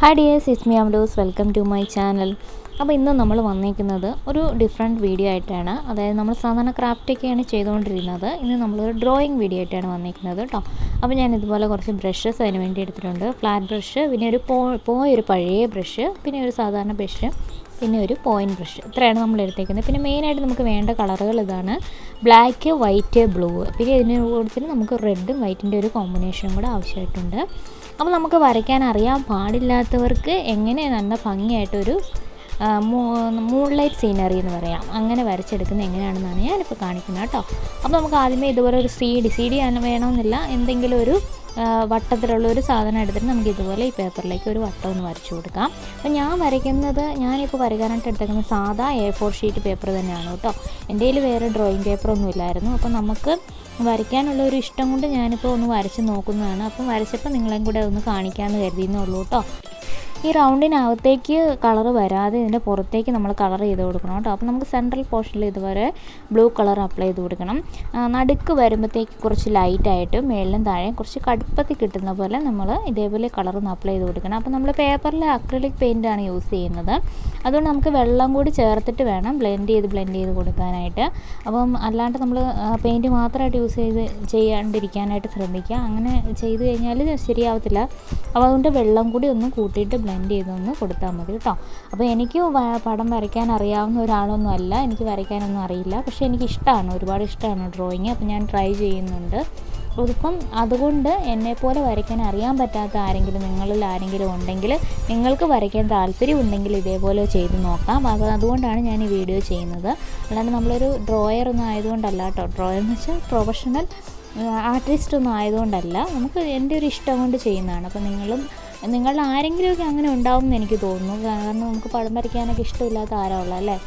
Hi dears, it's me Amaluz. Welcome to my channel. അപ്പോൾ ഇന്ന് നമ്മൾ വന്നിരിക്കുന്നത് ഒരു ഡിഫറെൻറ്റ് വീഡിയോ ആയിട്ടാണ്. അതായത് നമ്മൾ സാധാരണ ക്രാഫ്റ്റൊക്കെയാണ് ചെയ്തുകൊണ്ടിരുന്നത്. ഇന്ന് നമ്മളൊരു ഡ്രോയിങ് വീഡിയോ ആയിട്ടാണ് വന്നിരിക്കുന്നത് കേട്ടോ. അപ്പോൾ ഞാൻ ഇതുപോലെ കുറച്ച് ബ്രഷസ് അതിന് വേണ്ടി എടുത്തിട്ടുണ്ട്. ഫ്ലാറ്റ് ബ്രഷ്, പിന്നെ ഒരു ഒരു പഴയ ബ്രഷ്, പിന്നെ ഒരു സാധാരണ ബ്രഷ്, പിന്നെ ഒരു പോയിൻറ്റ് ബ്രഷ്. ഇത്രയാണ് നമ്മൾ എടുത്തേക്കുന്നത്. പിന്നെ മെയിനായിട്ട് നമുക്ക് വേണ്ട കളറുകൾ ഇതാണ്: ബ്ലാക്ക്, വൈറ്റ്, ബ്ലൂ. പിന്നെ ഇതിന് കൂട്ടത്തിൽ നമുക്ക് റെഡും വൈറ്റിൻ്റെ ഒരു കോമ്പിനേഷനും കൂടെ ആവശ്യമായിട്ടുണ്ട്. അപ്പോൾ നമുക്ക് വരയ്ക്കാൻ അറിയാൻ പാടില്ലാത്തവർക്ക് എങ്ങനെ നല്ല ഭംഗിയായിട്ടൊരു മൂൺലൈറ്റ് സീനറി എന്ന് പറയാം, അങ്ങനെ വരച്ചെടുക്കുന്നത് എങ്ങനെയാണെന്നാണ് ഞാനിപ്പോൾ കാണിക്കുന്നത് കേട്ടോ. അപ്പോൾ നമുക്ക് ആദ്യമേ ഇതുപോലെ ഒരു സി ഡി വേണമെന്നില്ല, എന്തെങ്കിലും ഒരു വട്ടത്തിലുള്ള ഒരു സാധനം എടുത്തിട്ട് നമുക്ക് ഇതുപോലെ ഈ പേപ്പറിലേക്ക് ഒരു വട്ടം ഒന്ന് വരച്ചു കൊടുക്കാം. അപ്പോൾ ഞാനിപ്പോൾ വരയ്ക്കാനായിട്ട് എടുത്തേക്കുന്നത് സാധാ A4 ഷീറ്റ് പേപ്പർ തന്നെയാണ് കേട്ടോ. എൻ്റെ കയ്യിൽ വേറെ ഡ്രോയിങ് പേപ്പറൊന്നും ഇല്ലായിരുന്നു. അപ്പോൾ നമുക്ക് വരയ്ക്കാനുള്ള ഒരു ഇഷ്ടം കൊണ്ട് ഞാനിപ്പോൾ ഒന്ന് വരച്ച് നോക്കുന്നതാണ്. അപ്പം വരച്ചപ്പോൾ നിങ്ങളെയും കൂടെ ഒന്ന് കാണിക്കാമെന്ന് കരുതിയെന്നുള്ളൂ കേട്ടോ. ഈ റൗണ്ടിനകത്തേക്ക് കളർ വരാതെ ഇതിൻ്റെ പുറത്തേക്ക് നമ്മൾ കളർ ചെയ്ത് കൊടുക്കണം കേട്ടോ. അപ്പോൾ നമുക്ക് സെൻട്രൽ പോർഷനിൽ ഇതുവരെ ബ്ലൂ കളർ അപ്ലൈ ചെയ്ത് കൊടുക്കണം. നടുക്ക് വരുമ്പോഴത്തേക്ക് കുറച്ച് ലൈറ്റായിട്ടും മേളിലും താഴെയും കുറച്ച് കടുപ്പത്തിൽ കിട്ടുന്ന പോലെ നമ്മൾ ഇതേപോലെ കളറൊന്ന് അപ്ലൈ ചെയ്ത് കൊടുക്കണം. അപ്പോൾ നമ്മൾ പേപ്പറിൽ അക്രിലിക് പെയിൻ്റാണ് യൂസ് ചെയ്യുന്നത്. അതുകൊണ്ട് നമുക്ക് വെള്ളം കൂടി ചേർത്തിട്ട് വേണം ബ്ലെൻഡ് ചെയ്ത് കൊടുക്കാനായിട്ട്. അപ്പം അല്ലാണ്ട് നമ്മൾ പെയിൻറ്റ് മാത്രമായിട്ട് ചെയ്യാണ്ടിരിക്കാനായിട്ട് ശ്രദ്ധിക്കുക. അങ്ങനെ ചെയ്ത് കഴിഞ്ഞാൽ ശരിയാവത്തില്ല. അപ്പോൾ അതുകൊണ്ട് വെള്ളം കൂടി ഒന്ന് കൂട്ടിയിട്ട് ബ്ലെൻഡ് ചെയ്തൊന്ന് കൊടുത്താൽ മതി കേട്ടോ. അപ്പോൾ എനിക്ക് പടം വരയ്ക്കാൻ അറിയാവുന്ന ഒരാളൊന്നും അല്ല, എനിക്ക് വരയ്ക്കാനൊന്നും അറിയില്ല. പക്ഷേ എനിക്കിഷ്ടമാണ്, ഒരുപാട് ഇഷ്ടമാണ് ഡ്രോയിങ്. അപ്പോൾ ഞാൻ ട്രൈ ചെയ്യുന്നുണ്ട്. ഇതിപ്പം അതുകൊണ്ട് എന്നെപ്പോലെ വരയ്ക്കാൻ അറിയാൻ പറ്റാത്ത നിങ്ങളിൽ ആരെങ്കിലും ഉണ്ടെങ്കിൽ, നിങ്ങൾക്ക് വരയ്ക്കാൻ താല്പര്യമുണ്ടെങ്കിൽ ഇതേപോലെ ചെയ്ത് നോക്കാം. അതുകൊണ്ടാണ് ഞാൻ ഈ വീഡിയോ ചെയ്യുന്നത്. അല്ലാണ്ട് നമ്മളൊരു ഡ്രോയറൊന്നും ആയതുകൊണ്ടല്ല കേട്ടോ. ഡ്രോയർ എന്ന് വെച്ചാൽ പ്രൊഫഷണൽ ആർട്ടിസ്റ്റൊന്നും ആയതുകൊണ്ടല്ല, നമുക്ക് എൻ്റെ ഒരു ഇഷ്ടം കൊണ്ട് ചെയ്യുന്നതാണ്. അപ്പോൾ നിങ്ങളുടെ ആരെങ്കിലുമൊക്കെ അങ്ങനെ ഉണ്ടാവുമെന്ന് എനിക്ക് തോന്നുന്നു. കാരണം നമുക്ക് പടം വരയ്ക്കാനൊക്കെ ഇഷ്ടമില്ലാത്ത ആരാളുള്ള അല്ലേ.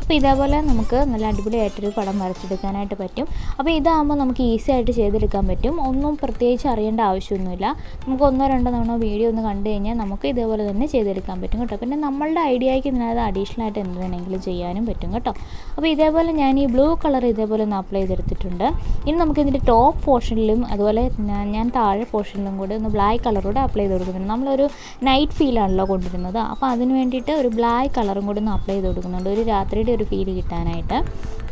അപ്പോൾ ഇതേപോലെ നമുക്ക് നല്ല അടിപൊളിയായിട്ടൊരു പടം വരച്ചെടുക്കാനായിട്ട് പറ്റും. അപ്പോൾ ഇതാകുമ്പോൾ നമുക്ക് ഈസി ആയിട്ട് ചെയ്തെടുക്കാൻ പറ്റും. ഒന്നും പ്രത്യേകിച്ച് അറിയേണ്ട ആവശ്യമൊന്നുമില്ല. നമുക്ക് 1-2 തവണ വീഡിയോ ഒന്ന് കണ്ടു കഴിഞ്ഞാൽ നമുക്ക് ഇതേപോലെ തന്നെ ചെയ്തെടുക്കാൻ പറ്റും കേട്ടോ. പിന്നെ നമ്മളുടെ ഐഡിയയ്ക്ക് ഇതിനകത്ത് അഡീഷണൽ ആയിട്ട് എന്ത് വേണമെങ്കിലും ചെയ്യാനും പറ്റും കേട്ടോ. അപ്പോൾ ഇതേപോലെ ഞാൻ ഈ ബ്ലൂ കളർ ഇതേപോലെ ഒന്ന് അപ്ലൈ ചെയ്തെടുത്തിട്ടുണ്ട്. ഇനി നമുക്ക് ഇതിൻ്റെ ടോപ്പ് പോർഷനിലും അതുപോലെ ഞാൻ താഴെ പോർഷനിലും കൂടി ഒന്ന് ബ്ലാക്ക് കളറൂടെ അപ്ലൈ ചെയ്ത് കൊടുക്കുന്നുണ്ട്. നമ്മളൊരു നൈറ്റ് ഫീലാണല്ലോ കൊണ്ടുവരുന്നത്. അപ്പോൾ അതിന് വേണ്ടിയിട്ട് ഒരു ബ്ലാക്ക് കളറും കൂടി ഒന്ന് അപ്ലൈ ചെയ്ത് കൊടുക്കുന്നുണ്ട്, ഒരു രാത്രിയുടെ ഒരു ഫീൽ കിട്ടാനായിട്ട്.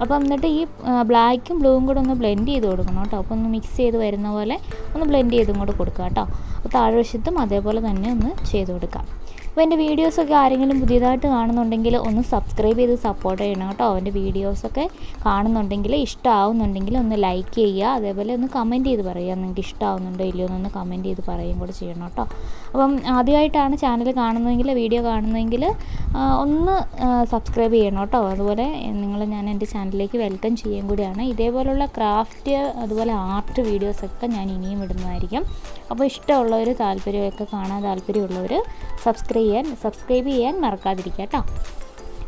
അപ്പോൾ എന്നിട്ട് ഈ ബ്ലാക്കും ബ്ലൂവും കൂടെ ഒന്ന് ബ്ലെൻഡ് ചെയ്ത് കൊടുക്കണം കേട്ടോ. അപ്പോൾ ഒന്ന് മിക്സ് ചെയ്ത് വരുന്ന പോലെ ഒന്ന് ബ്ലെൻഡ് ചെയ്തും കൂടെ കൊടുക്കുക കേട്ടോ. അപ്പോൾ താഴ്വശത്തും അതേപോലെ തന്നെ ഒന്ന് ചെയ്ത് കൊടുക്കാം. അപ്പോൾ എൻ്റെ വീഡിയോസൊക്കെ ആരെങ്കിലും പുതിയതായിട്ട് കാണുന്നുണ്ടെങ്കിൽ ഒന്ന് സബ്സ്ക്രൈബ് ചെയ്ത് സപ്പോർട്ട് ചെയ്യണം കേട്ടോ. എൻ്റെ വീഡിയോസൊക്കെ കാണുന്നുണ്ടെങ്കിൽ, ഇഷ്ടമാവുന്നുണ്ടെങ്കിൽ ഒന്ന് ലൈക്ക് ചെയ്യുക. അതേപോലെ ഒന്ന് കമൻറ്റ് ചെയ്ത് പറയുക, നിങ്ങൾക്ക് ഇഷ്ടമാവുന്നുണ്ടോ ഇല്ലയോ എന്നൊന്ന് കമൻറ്റ് ചെയ്ത് പറയുകയും കൂടെ ചെയ്യണം കേട്ടോ. അപ്പം ആദ്യമായിട്ടാണ് ചാനൽ കാണുന്നതെങ്കിൽ, വീഡിയോ കാണുന്നതെങ്കിൽ ഒന്ന് സബ്സ്ക്രൈബ് ചെയ്യണം കേട്ടോ. അതുപോലെ ഞാൻ എൻ്റെ ചാനലിലേക്ക് വെൽക്കം ചെയ്യുകയും കൂടിയാണ്. ഇതേപോലുള്ള ക്രാഫ്റ്റ് അതുപോലെ ആർട്ട് വീഡിയോസൊക്കെ ഞാൻ ഇനിയും ഇടുന്നതായിരിക്കും. അപ്പോൾ ഇഷ്ടമുള്ളവർ, കാണാൻ താല്പര്യമുള്ളവർ സബ്സ്ക്രൈബ് ചെയ്യാൻ മറക്കാതിരിക്കുക കേട്ടോ.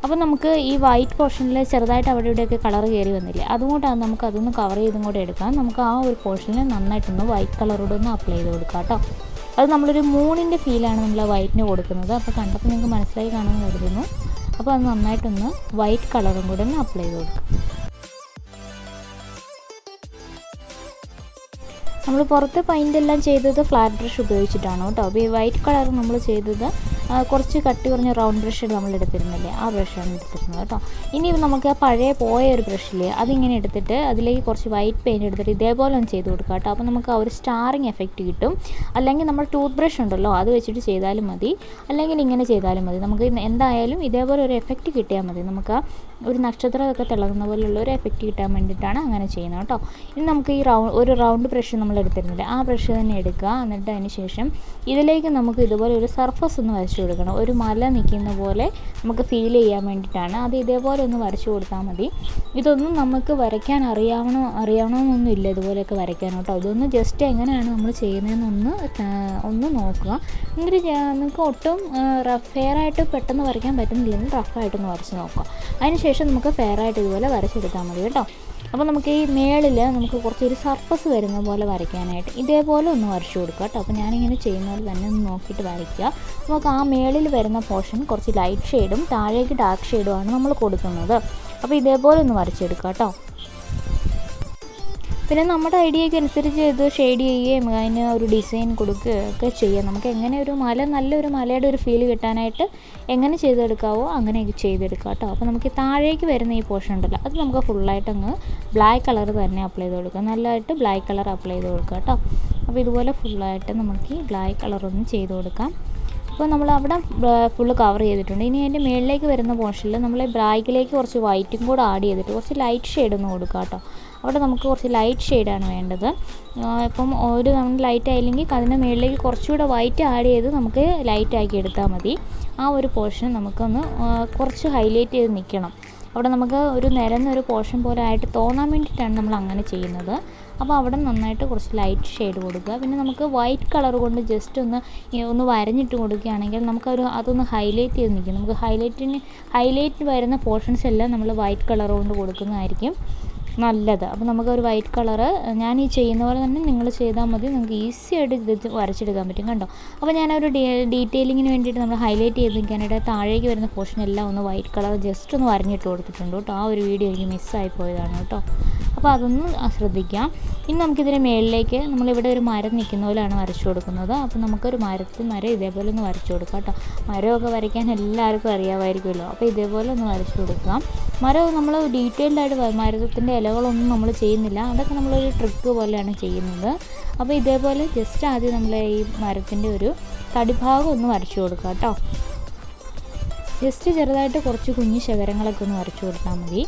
അപ്പോൾ നമുക്ക് ഈ വൈറ്റ് പോർഷനിൽ ചെറുതായിട്ട് അവിടെ ഇവിടെയൊക്കെ കളർ കയറി വന്നില്ലേ, അതുകൊണ്ടാണ് നമുക്ക് അതൊന്ന് കവർ ചെയ്തും കൂടെ എടുക്കാം. നമുക്ക് ആ ഒരു പോർഷനിൽ നന്നായിട്ടൊന്ന് വൈറ്റ് കളറോടെ ഒന്ന് അപ്ലൈ ചെയ്ത് കൊടുക്കാം കേട്ടോ. അത് നമ്മളൊരു മൂണിൻ്റെ ഫീലാണ് നമ്മൾ വൈറ്റിന് കൊടുക്കുന്നത്. അപ്പോൾ കണ്ടപ്പോൾ നിങ്ങൾക്ക് മനസ്സിലായി കാണുമെന്ന് കരുതുന്നു. അപ്പോൾ അത് നന്നായിട്ടൊന്ന് വൈറ്റ് കളറും കൂടെ ഒന്ന് അപ്ലൈ ചെയ്ത് കൊടുക്കാം. നമ്മൾ പുറത്ത് പെയിൻ്റെല്ലാം ചെയ്തത് ഫ്ലാറ്റ് ബ്രഷ് ഉപയോഗിച്ചിട്ടാണ് കേട്ടോ. അപ്പോൾ ഈ വൈറ്റ് കളർ നമ്മൾ ചെയ്തത് കുറച്ച് കട്ടി കുറഞ്ഞ റൗണ്ട് ബ്രഷ് നമ്മൾ എടുത്തിരുന്നില്ലേ, ആ ബ്രഷാണ് എടുത്തിരുന്നത് കേട്ടോ. ഇനി നമുക്ക് പഴയ ഒരു ബ്രഷില്ലേ, അതിങ്ങനെ എടുത്തിട്ട് അതിലേക്ക് കുറച്ച് വൈറ്റ് പെയിൻറ്റ് എടുത്തിട്ട് ഇതേപോലെ ഒന്ന് ചെയ്ത് കൊടുക്കുക കേട്ടോ. അപ്പോൾ നമുക്ക് ആ ഒരു സ്റ്റാറിങ് എഫക്റ്റ് കിട്ടും. അല്ലെങ്കിൽ നമ്മൾ ടൂത്ത് ബ്രഷ് ഉണ്ടല്ലോ, അത് വെച്ചിട്ട് ചെയ്താലും മതി, അല്ലെങ്കിൽ ഇങ്ങനെ ചെയ്താലും മതി. നമുക്ക് എന്തായാലും ഇതേപോലെ ഒരു എഫക്റ്റ് കിട്ടിയാൽ മതി. നമുക്ക് ഒരു നക്ഷത്രമൊക്കെ തിളങ്ങുന്ന പോലുള്ള ഒരു എഫക്റ്റ് കിട്ടാൻ വേണ്ടിയിട്ടാണ് അങ്ങനെ ചെയ്യുന്നത് കേട്ടോ. ഇനി നമുക്ക് ഈ ഒരു റൗണ്ട് ബ്രഷ് നമ്മൾ എടുത്തിരുന്നില്ല, ആ ബ്രഷ് തന്നെ എടുക്കുക. എന്നിട്ട് അതിന് ശേഷം ഇതിലേക്ക് നമുക്ക് ഇതുപോലെ ഒരു സർഫസ് ഒന്ന് വരച്ചു കൊടുക്കണം. ഒരു മല നിൽക്കുന്ന പോലെ നമുക്ക് ഫീൽ ചെയ്യാൻ വേണ്ടിയിട്ടാണ്. അത് ഇതേപോലെ ഒന്ന് വരച്ചു കൊടുത്താൽ മതി. ഇതൊന്നും നമുക്ക് വരയ്ക്കാൻ അറിയണമെന്നൊന്നും ഇല്ല ഇതുപോലെയൊക്കെ വരയ്ക്കാൻ കേട്ടോ. ഇതൊന്ന് ജസ്റ്റ് എങ്ങനെയാണ് നമ്മൾ ചെയ്യുന്നതെന്നൊന്ന് നോക്കുക. എന്നിട്ട് നിങ്ങൾക്ക് ഒട്ടും ഫെയറായിട്ട് പെട്ടെന്ന് വരയ്ക്കാൻ പറ്റുന്നില്ലെങ്കിൽ റഫായിട്ടൊന്ന് വരച്ച് നോക്കുക. അതിനുശേഷം നമുക്ക് ഫെയറായിട്ട് ഇതുപോലെ വരച്ചെടുത്താൽ മതി കേട്ടോ. അപ്പോൾ നമുക്ക് ഈ മേളിൽ നമുക്ക് കുറച്ചൊരു സർഫസ് വരുന്ന പോലെ വരയ്ക്കാനായിട്ട് ഇതേപോലെ ഒന്ന് വരച്ചു കൊടുക്കുക കേട്ടോ. അപ്പോൾ ഞാനിങ്ങനെ ചെയ്യുന്ന പോലെ തന്നെ ഒന്ന് നോക്കിയിട്ട് വരയ്ക്കുക. നമുക്ക് ആ മേളിൽ വരുന്ന പോർഷൻ കുറച്ച് ലൈറ്റ് ഷെയ്ഡും താഴേക്ക് ഡാർക്ക് ഷെയ്ഡുമാണ് നമ്മൾ കൊടുക്കുന്നത്. അപ്പോൾ ഇതേപോലെ ഒന്ന് വരച്ചെടുക്കുക കേട്ടോ. പിന്നെ നമ്മുടെ ഐഡിയയ്ക്ക് അനുസരിച്ച് ഇത് ഷെയ്ഡ് ചെയ്യുകയും അതിന് ഒരു ഡിസൈൻ കൊടുക്കുകയൊക്കെ ചെയ്യാം. നമുക്ക് എങ്ങനെ ഒരു നല്ലൊരു മലയുടെ ഒരു ഫീൽ കിട്ടാനായിട്ട് എങ്ങനെ ചെയ്തെടുക്കാവോ അങ്ങനെ ചെയ്തെടുക്കാം കേട്ടോ. അപ്പോൾ നമുക്ക് താഴേക്ക് വരുന്ന ഈ പോർഷൻ ഉണ്ടല്ലോ, അത് നമുക്ക് ഫുള്ളായിട്ട് അങ്ങ് ബ്ലാക്ക് കളർ തന്നെ അപ്ലൈ ചെയ്ത് കൊടുക്കുക. നല്ലതായിട്ട് ബ്ലാക്ക് കളർ അപ്ലൈ ചെയ്ത് കൊടുക്കുക കേട്ടോ. അപ്പോൾ ഇതുപോലെ ഫുള്ളായിട്ട് നമുക്ക് ഈ ബ്ലാക്ക് കളറൊന്ന് ചെയ്ത് കൊടുക്കാം. അപ്പോൾ നമ്മൾ അവിടെ ഫുള്ള് കവർ ചെയ്തിട്ടുണ്ട്. ഇനി അതിൻ്റെ മുകളിലേക്ക് വരുന്ന പോർഷനിൽ നമ്മൾ ബ്ലാക്കിലേക്ക് കുറച്ച് വൈറ്റും കൂടെ ആഡ് ചെയ്തിട്ട് കുറച്ച് ലൈറ്റ് ഷെയ്ഡ് ഒന്ന് കൊടുക്കുക കേട്ടോ. അവിടെ നമുക്ക് കുറച്ച് ലൈറ്റ് ഷെയ്ഡാണ് വേണ്ടത്. ഇപ്പം ഒരു നമ്മൾ ലൈറ്റ് ആയില്ലെങ്കിൽ അതിൻ്റെ മുകളിലേക്ക് കുറച്ചുകൂടെ വൈറ്റ് ആഡ് ചെയ്ത് നമുക്ക് ലൈറ്റ് ആക്കി എടുത്താൽ മതി. ആ ഒരു പോർഷൻ നമുക്കൊന്ന് കുറച്ച് ഹൈലൈറ്റ് ചെയ്ത് നിൽക്കണം. അവിടെ നമുക്ക് ഒരു നിരന്നൊരു പോർഷൻ പോലെ ആയിട്ട് തോന്നാൻ വേണ്ടിയിട്ടാണ് നമ്മൾ അങ്ങനെ ചെയ്യുന്നത്. അപ്പോൾ അവിടെ നന്നായിട്ട് കുറച്ച് ലൈറ്റ് ഷെയ്ഡ് കൊടുക്കുക. പിന്നെ നമുക്ക് വൈറ്റ് കളർ കൊണ്ട് ജസ്റ്റ് ഒന്ന് വരഞ്ഞിട്ട് കൊടുക്കുകയാണെങ്കിൽ അതൊന്ന് ഹൈലൈറ്റ് ചെയ്ത് നിൽക്കും. നമുക്ക് ഹൈലൈറ്റ് വരുന്ന പോർഷൻസ് എല്ലാം നമ്മൾ വൈറ്റ് കളർ കൊണ്ട് കൊടുക്കുന്നതായിരിക്കും നല്ലത്. അപ്പോൾ നമുക്കൊരു വൈറ്റ് കളറ് ഞാൻ ഈ ചെയ്യുന്ന പോലെ തന്നെ നിങ്ങൾ ചെയ്താൽ മതി. നമുക്ക് ഈസി ആയിട്ട് ഇത് വരച്ചെടുക്കാൻ പറ്റും കണ്ടോ. അപ്പോൾ ഞാനൊരു ഡീറ്റെയിലിങ്ങിന് വേണ്ടിയിട്ട് നമ്മൾ ഹൈലൈറ്റ് ചെയ്ത് നിൽക്കാനായിട്ട് താഴേക്ക് വരുന്ന പോർഷൻ എല്ലാം ഒന്ന് വൈറ്റ് കളർ ജസ്റ്റ് ഒന്ന് വരഞ്ഞിട്ട് കൊടുത്തിട്ടുണ്ട് കേട്ടോ. ആ ഒരു വീഡിയോ എനിക്ക് മിസ്സായി പോയതാണ് കേട്ടോ. അപ്പോൾ അതൊന്ന് ശ്രദ്ധിക്കാം. ഇനി നമുക്കിതിന് മുകളിലേക്ക് നമ്മളിവിടെ ഒരു മരം നിൽക്കുന്ന പോലെയാണ് വരച്ചു കൊടുക്കുന്നത്. അപ്പോൾ നമുക്കൊരു മരം ഇതേപോലെ ഒന്ന് വരച്ചു കൊടുക്കാം കേട്ടോ. മരമൊക്കെ വരയ്ക്കാൻ എല്ലാവർക്കും അറിയാമായിരിക്കുമല്ലോ. അപ്പോൾ ഇതേപോലെ ഒന്ന് വരച്ചു കൊടുക്കാം. മരം നമ്മൾ ഡീറ്റെയിൽഡായിട്ട് മരത്തിൻ്റെ ഇലകളൊന്നും നമ്മൾ ചെയ്യുന്നില്ല, അതൊക്കെ നമ്മളൊരു ട്രിക്ക് പോലെയാണ് ചെയ്യുന്നത്. അപ്പോൾ ഇതേപോലെ ജസ്റ്റ് ആദ്യം നമ്മൾ ഈ മരത്തിൻ്റെ ഒരു തടിഭാഗം ഒന്ന് വരച്ചു കൊടുക്കാം കേട്ടോ. ജസ്റ്റ് ചെറുതായിട്ട് കുറച്ച് കുഞ്ഞു ശകരങ്ങളൊക്കെ ഒന്ന് വരച്ചു കൊടുത്താൽ മതി.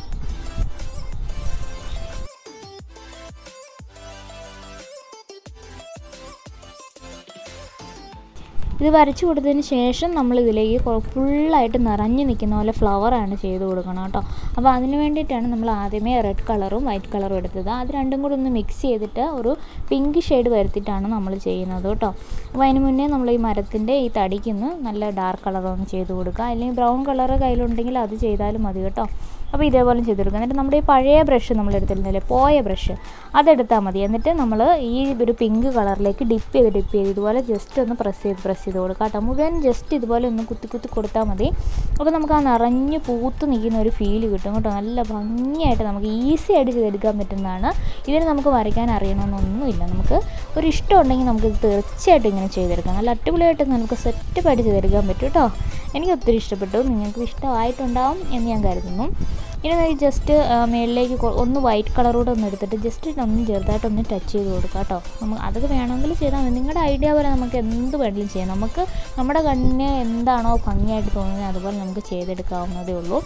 ഇത് വരച്ചു കൊടുത്തതിന് ശേഷം നമ്മൾ ഇതിലേക്ക് ഫുള്ളായിട്ട് നിറഞ്ഞു നിൽക്കുന്ന പോലെ ഫ്ലവറാണ് ചെയ്ത് കൊടുക്കണം കേട്ടോ. അപ്പോൾ അതിന് വേണ്ടിയിട്ടാണ് നമ്മൾ ആദ്യമേ റെഡ് കളറും വൈറ്റ് കളറും എടുത്തത്. അത് രണ്ടും കൂടി ഒന്ന് മിക്സ് ചെയ്തിട്ട് ഒരു പിങ്ക് ഷെയ്ഡ് വരുത്തിയിട്ടാണ് നമ്മൾ ചെയ്യുന്നത് കേട്ടോ. അപ്പോൾ അതിന് മുന്നേ നമ്മൾ ഈ മരത്തിൻ്റെ ഈ തടിക്കൊന്ന് നല്ല ഡാർക്ക് കളറൊന്ന് ചെയ്ത് കൊടുക്കുക. അല്ലെങ്കിൽ ബ്രൗൺ കളർ കയ്യിലുണ്ടെങ്കിൽ അത് ചെയ്താലും മതി കേട്ടോ. അപ്പോൾ ഇതേപോലെ ചെയ്തെടുക്കുക. എന്നിട്ട് നമ്മുടെ ഈ പഴയ ബ്രഷ് നമ്മൾ എടുത്തിരുന്നില്ലേ, പോയ ബ്രഷ്, അതെടുത്താൽ മതി. എന്നിട്ട് നമ്മൾ ഈ ഒരു പിങ്ക് കളറിലേക്ക് ഡിപ്പ് ചെയ്ത് ഇതുപോലെ ജസ്റ്റ് ഒന്ന് പ്രസ് ചെയ്ത് കൊടുക്കുക കേട്ടോ. മുഴുവൻ ജസ്റ്റ് ഇതുപോലെ ഒന്ന് കുത്തി കൊടുത്താൽ മതി. അപ്പോൾ നമുക്ക് ആ നിറഞ്ഞ് പൂത്ത് നിൽക്കുന്ന ഒരു ഫീൽ കിട്ടും കേട്ടോ. നല്ല ഭംഗിയായിട്ട് നമുക്ക് ഈസി ആയിട്ട് ചെയ്തെടുക്കാൻ പറ്റുന്നതാണ്. ഇതിന് നമുക്ക് വരയ്ക്കാൻ അറിയണമെന്നൊന്നുമില്ല. നമുക്ക് ഒരു ഇഷ്ടം ഉണ്ടെങ്കിൽ നമുക്കിത് തീർച്ചയായിട്ടും ഇങ്ങനെ ചെയ്തെടുക്കാം. നല്ല അടിപൊളിയായിട്ട് നമുക്ക് സെറ്റപ്പായിട്ട് ചെയ്തെടുക്കാൻ പറ്റും കേട്ടോ. എനിക്ക് ഒത്തിരി ഇഷ്ടപ്പെട്ടു. നിങ്ങൾക്ക് ഇഷ്ടമായിട്ടുണ്ടാവും എന്ന് ഞാൻ കരുതുന്നു. ഇനി ജസ്റ്റ് മേളിലേക്ക് ഒന്ന് വൈറ്റ് കളറൂടെ ഒന്ന് എടുത്തിട്ട് ജസ്റ്റ് ഒന്ന് ചെറുതായിട്ടൊന്ന് ടച്ച് ചെയ്ത് കൊടുക്കുക കേട്ടോ. അതൊക്കെ വേണമെങ്കിൽ ചെയ്താൽ മതി. നിങ്ങളുടെ ഐഡിയ പോലെ നമുക്ക് എന്ത് വേണമെങ്കിലും ചെയ്യാം. നമുക്ക് നമ്മുടെ കണ്ണിന് എന്താണോ ഭംഗിയായിട്ട് തോന്നുന്നത് അതുപോലെ നമുക്ക് ചെയ്തെടുക്കാവുന്നതേ ഉള്ളൂ.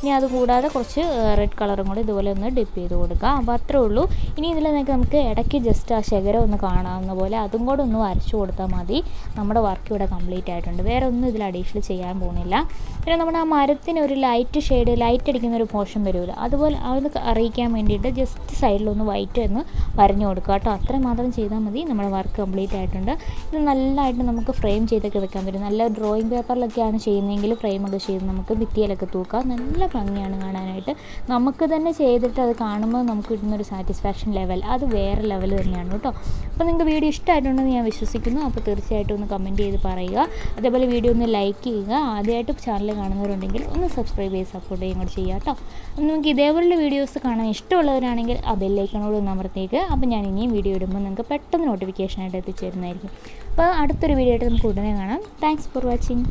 ഇനി അതുകൂടാതെ കുറച്ച് റെഡ് കളറും കൂടി ഇതുപോലെ ഒന്ന് ഡിപ്പ് ചെയ്ത് കൊടുക്കുക. അപ്പോൾ അത്രേ ഉള്ളൂ. ഇനി ഇതിൽ നമുക്ക് ഇടയ്ക്ക് ജസ്റ്റ് ആ ശകരം ഒന്ന് കാണാവുന്ന പോലെ അതും കൂടെ ഒന്ന് വരച്ചു കൊടുത്താൽ മതി. നമ്മുടെ വർക്ക് ഇവിടെ കംപ്ലീറ്റ് ആയിട്ടുണ്ട്. വേറെ ഒന്നും ഇതിൽ അഡീഷണൽ ചെയ്യാൻ പോകുന്നില്ല. പിന്നെ നമ്മുടെ ആ മരത്തിന് ഒരു ലൈറ്റ് അടിക്കുന്ന ഒരു പോർഷൻ വരുമല്ലോ, അതുപോലെ അത് അറിയിക്കാൻ വേണ്ടിയിട്ട് ജസ്റ്റ് സൈഡിലൊന്ന് വൈറ്റ് ഒന്ന് വരഞ്ഞു കൊടുക്കുക കേട്ടോ. അത്രയും മാത്രം ചെയ്താൽ മതി. നമ്മുടെ വർക്ക് കംപ്ലീറ്റ് ആയിട്ടുണ്ട്. ഇത് നല്ലതായിട്ട് നമുക്ക് ഫ്രെയിം ചെയ്തൊക്കെ വെക്കാൻ പറ്റും. നല്ല ഡ്രോയിങ് പേപ്പറിലൊക്കെയാണ് ചെയ്യുന്നതെങ്കിൽ ഫ്രെയിമൊക്കെ ചെയ്ത് നമുക്ക് ഭിത്തിയിലൊക്കെ തൂക്കാം. നല്ല ഭംഗിയാണ് കാണാനായിട്ട്. നമുക്ക് തന്നെ ചെയ്തിട്ട് അത് കാണുമ്പോൾ നമുക്ക് കിട്ടുന്നൊരു സാറ്റിസ്ഫാക്ഷൻ ലെവൽ അത് വേറെ ലെവൽ തന്നെയാണ് കേട്ടോ. അപ്പോൾ നിങ്ങൾക്ക് വീഡിയോ ഇഷ്ടമായിട്ടുണ്ടെന്ന് ഞാൻ വിശ്വസിക്കുന്നു. അപ്പോൾ തീർച്ചയായിട്ടും ഒന്ന് കമൻറ്റ് ചെയ്ത് പറയുക. അതേപോലെ വീഡിയോ ഒന്ന് ലൈക്ക് ചെയ്യുക. ആദ്യമായിട്ട് ചാനൽ കാണുന്നവരുണ്ടെങ്കിൽ ഒന്ന് സബ്സ്ക്രൈബ് ചെയ്ത് സപ്പോർട്ട് ചെയ്യുകയും കൂടി ചെയ്യുക കേട്ടോ. നിങ്ങൾക്ക് ഇതേപോലുള്ള വീഡിയോസ് കാണാൻ ഇഷ്ടമുള്ളവരാണെങ്കിൽ ആ ബെല്ലൈക്കണോട് ഒന്ന് അമർത്തേക്ക്. അപ്പോൾ ഞാൻ ഇനിയും വീഡിയോ ഇടുമ്പോൾ നിങ്ങൾക്ക് പെട്ടെന്ന് നോട്ടിഫിക്കേഷനായിട്ട് എത്തിച്ചേരുന്നതായിരിക്കും. അപ്പോൾ അടുത്തൊരു വീഡിയോ ആയിട്ട് നമുക്ക് ഉടനെ കാണാം. Thanks for watching.